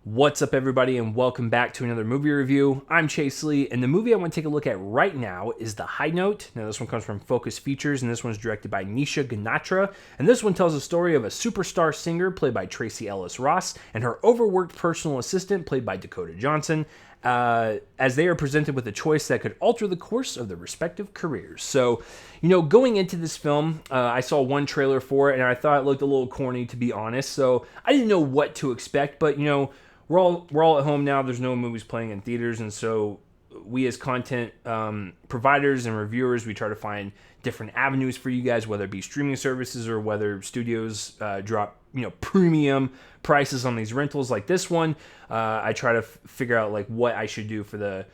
What's up, everybody, and welcome back to another movie review. I'm Chase Lee, and the movie I want to take a look at right now is The High Note. Now, this one comes from Focus Features, and this one's directed by Nisha Ganatra. And this one tells the story of a superstar singer, played by Tracy Ellis Ross, and her overworked personal assistant, played by Dakota Johnson, as they are presented with a choice that could alter the course of their respective careers. So, going into this film, I saw one trailer for it, and I thought it looked a little corny, to be honest. So I didn't know what to expect, but, we're all at home now. There's no movies playing in theaters, and so we as content providers and reviewers, we try to find different avenues for you guys, whether it be streaming services or whether studios drop premium prices on these rentals like this one. I try to figure out like what I should do for the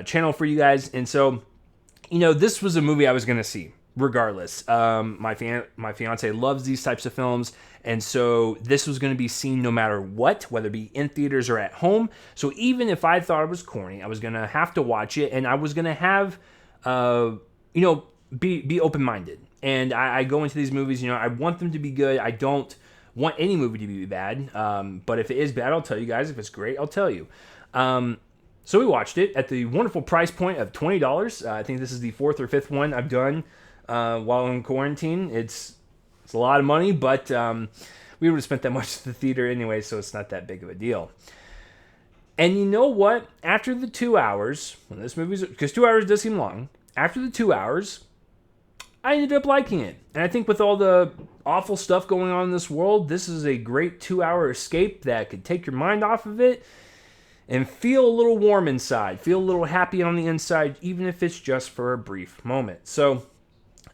channel for you guys, and so this was a movie I was gonna see regardless. My fiance loves these types of films, and so this was going to be seen no matter what, whether it be in theaters or at home. So even if I thought it was corny, I was going to have to watch it, and I was going to have, be open-minded. And I go into these movies, I want them to be good. I don't want any movie to be bad, but if it is bad, I'll tell you guys. If it's great, I'll tell you. So we watched it at the wonderful price point of $20. I think this is the fourth or fifth one I've done while in quarantine. It's a lot of money, but we would have spent that much at the theater anyway, so it's not that big of a deal. And you know what? After the 2 hours, when this movie's, because 2 hours does seem long, after the 2 hours, I ended up liking it. And I think with all the awful stuff going on in this world, this is a great 2-hour escape that could take your mind off of it and feel a little warm inside, feel a little happy on the inside, even if it's just for a brief moment. So,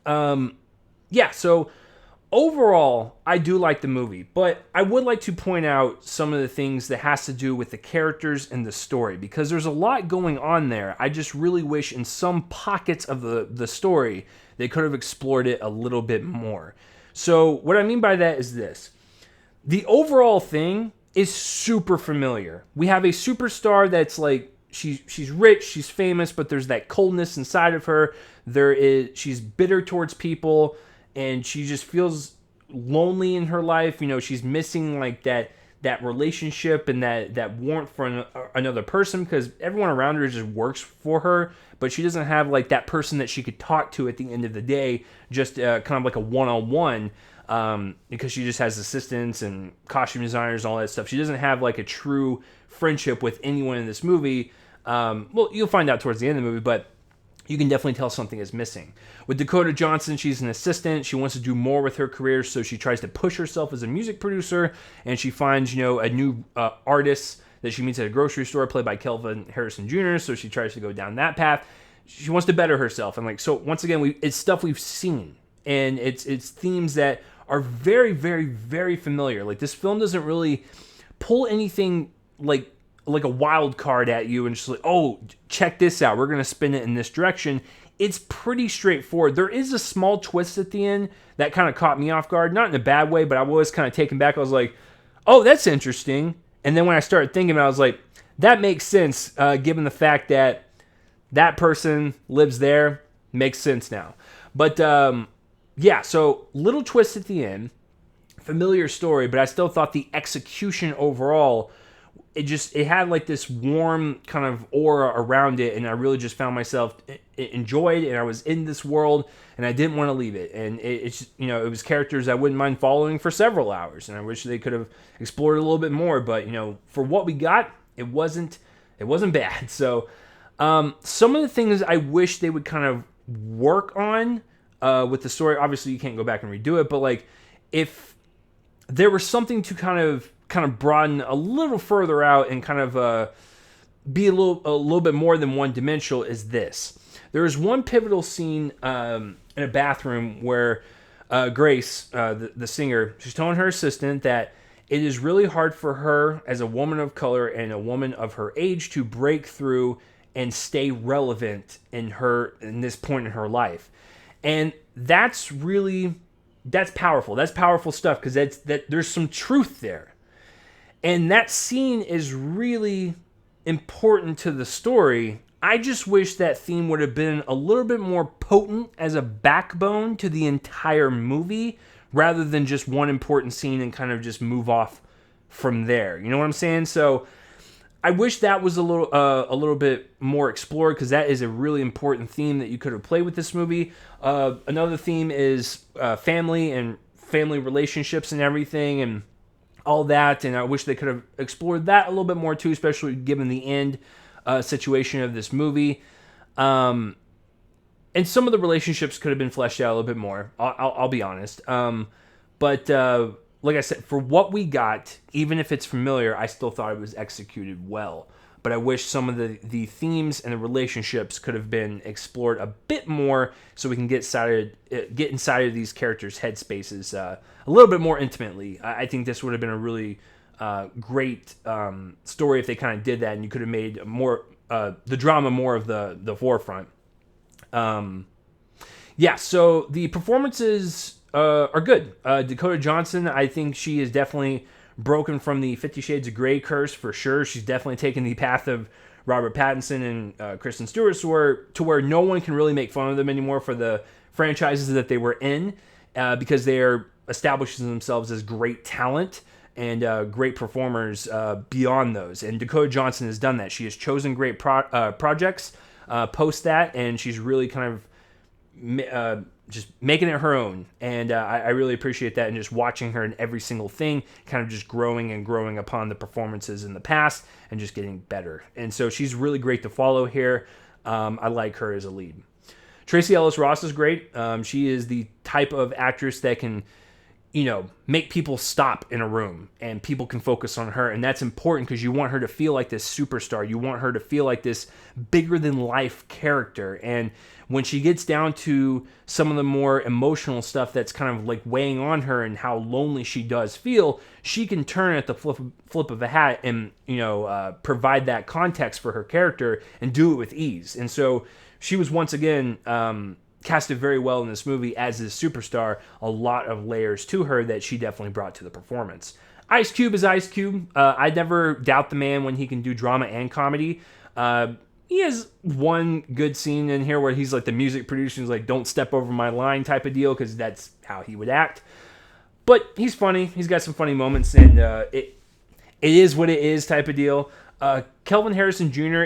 so overall, I do like the movie, but I would like to point out some of the things that has to do with the characters and the story, because there's a lot going on there. I just really wish in some pockets of the story, they could have explored it a little bit more. So what I mean by that is this. The overall thing is super familiar. We have a superstar that's like, she's rich, she's famous, but there's that coldness inside of her. She's bitter towards people, and she just feels lonely in her life. She's missing like that relationship and that warmth for another person, because everyone around her just works for her, but she doesn't have like that person that she could talk to at the end of the day, just kind of like a one-on-one, because she just has assistants and costume designers and all that stuff. She doesn't have like a true friendship with anyone in this movie. Well, you'll find out towards the end of the movie, but you can definitely tell something is missing. With Dakota Johnson, she's an assistant. She wants to do more with her career, so she tries to push herself as a music producer, and she finds, a new artist that she meets at a grocery store, played by Kelvin Harrison Jr., so she tries to go down that path. She wants to better herself, and so once again, it's stuff we've seen, and it's themes that are very, very, very familiar. Like, this film doesn't really pull anything like a wild card at you and just like, oh, check this out, we're going to spin it in this direction. It's pretty straightforward. There is a small twist at the end that kind of caught me off guard, not in a bad way, but I was kind of taken back. I was like, oh, that's interesting. And then when I started thinking about it, I was like, that makes sense, given the fact that that person lives there. Makes sense now. But so little twist at the end, familiar story, but I still thought the execution overall, it had like this warm kind of aura around it, and I really just found myself enjoyed, and I was in this world, and I didn't want to leave it. And it's it was characters I wouldn't mind following for several hours, and I wish they could have explored a little bit more. But for what we got, it wasn't bad. So some of the things I wish they would kind of work on with the story. Obviously, you can't go back and redo it, but like if there was something to kind of broaden a little further out and kind of be a little bit more than one-dimensional, is this. There is one pivotal scene in a bathroom where Grace, the singer, she's telling her assistant that it is really hard for her as a woman of color and a woman of her age to break through and stay relevant in this point in her life. And that's powerful. That's powerful stuff, because there's some truth there. And that scene is really important to the story. I just wish that theme would have been a little bit more potent as a backbone to the entire movie, rather than just one important scene and kind of just move off from there. You know what I'm saying? So I wish that was a little bit more explored, because that is a really important theme that you could have played with this movie. Another theme is family and family relationships and everything and all that, and I wish they could have explored that a little bit more too, especially given the end situation of this movie. And some of the relationships could have been fleshed out a little bit more. I'll be honest. But like I said, for what we got, even if it's familiar, I still thought it was executed well. But I wish some of the themes and the relationships could have been explored a bit more, so we can get inside of these characters' headspaces a little bit more intimately. I think this would have been a really great story if they kind of did that, and you could have made more the drama more of the forefront. So the performances are good. Dakota Johnson, I think she is definitely broken from the 50 Shades of Grey curse for sure. She's definitely taken the path of Robert Pattinson and Kristen Stewart to where no one can really make fun of them anymore for the franchises that they were in, because they are establishing themselves as great talent and great performers beyond those. And Dakota Johnson has done that. She has chosen great projects post that, and she's really kind of just making it her own. And I really appreciate that, and just watching her in every single thing, kind of just growing and growing upon the performances in the past and just getting better. And so she's really great to follow here. I like her as a lead. Tracee Ellis Ross is great. She is the type of actress that can, make people stop in a room and people can focus on her. And that's important because you want her to feel like this superstar. You want her to feel like this bigger than life character. And when she gets down to some of the more emotional stuff that's kind of like weighing on her and how lonely she does feel, she can turn at the flip of a hat and, provide that context for her character and do it with ease. And so she was once again casted very well in this movie as this superstar. A lot of layers to her that she definitely brought to the performance. Ice Cube is Ice Cube. I never doubt the man when he can do drama and comedy. He has one good scene in here where he's like the music producer, he's like, "Don't step over my line" type of deal, because that's how he would act. But he's funny. He's got some funny moments, and it is what it is type of deal. Kelvin Harrison Jr.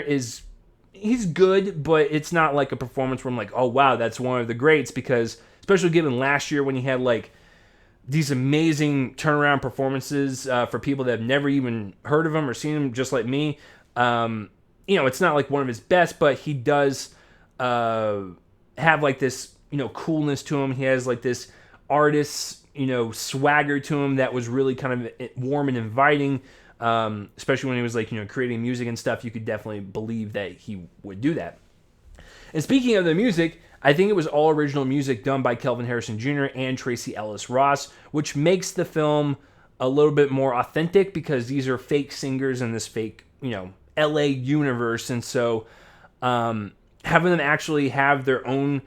He's good, but it's not like a performance where I'm like, oh wow, that's one of the greats, because especially given last year when he had like these amazing turnaround performances for people that have never even heard of him or seen him, just like me. It's not like one of his best, but he does have like this, coolness to him. He has like this artist, swagger to him that was really kind of warm and inviting. Especially when he was like, creating music and stuff, you could definitely believe that he would do that. And speaking of the music, I think it was all original music done by Kelvin Harrison Jr. and Tracee Ellis Ross, which makes the film a little bit more authentic, because these are fake singers in this fake, LA universe. And so having them actually have their own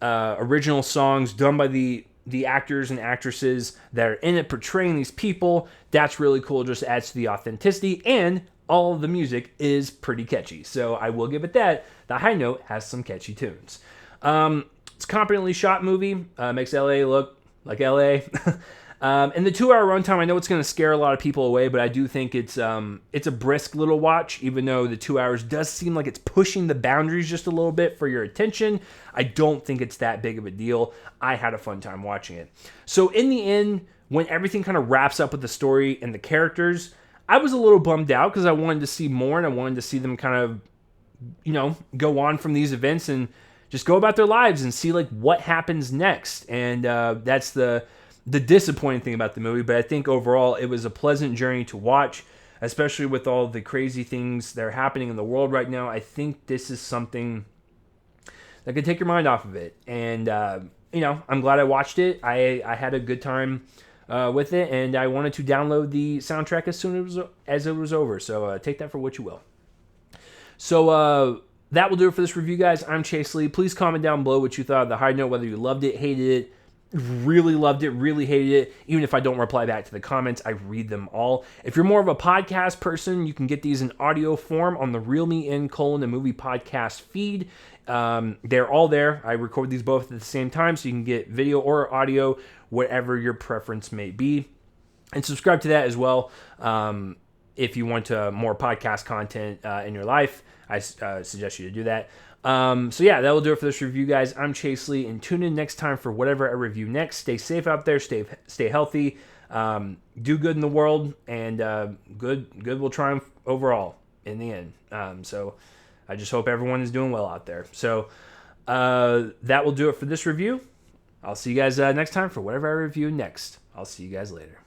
original songs done by the actors and actresses that are in it portraying these people, that's really cool. It just adds to the authenticity, and all of the music is pretty catchy. So I will give it that. The High Note has some catchy tunes. It's a competently shot movie. Makes LA look like LA. And the 2-hour runtime, I know it's going to scare a lot of people away, but I do think it's a brisk little watch, even though the 2 hours does seem like it's pushing the boundaries just a little bit for your attention. I don't think it's that big of a deal. I had a fun time watching it. So in the end, when everything kind of wraps up with the story and the characters, I was a little bummed out because I wanted to see more, and I wanted to see them kind of, go on from these events and just go about their lives and see like what happens next. And that's the disappointing thing about the movie. But I think overall it was a pleasant journey to watch, especially with all the crazy things that are happening in the world right now. I think this is something that could take your mind off of it. And, I'm glad I watched it. I had a good time with it, and I wanted to download the soundtrack as soon as it was over. So take that for what you will. So that will do it for this review, guys. I'm Chase Lee. Please comment down below what you thought of The High Note, whether you loved it, hated it, really loved it, really hated it. Even if I don't reply back to the comments, I read them all. If you're more of a podcast person, you can get these in audio form on the Reel Me In: the movie podcast feed. They're all there. I record these both at the same time, so you can get video or audio, whatever your preference may be. and subscribe to that as well. If you want more podcast content in your life, I suggest you to do that. So yeah, that will do it for this review, guys. I'm Chase Lee, and tune in next time for whatever I review next. Stay safe out there. Stay healthy. Do good in the world, and good will triumph overall in the end. So I just hope everyone is doing well out there. So that will do it for this review. I'll see you guys next time for whatever I review next. I'll see you guys later.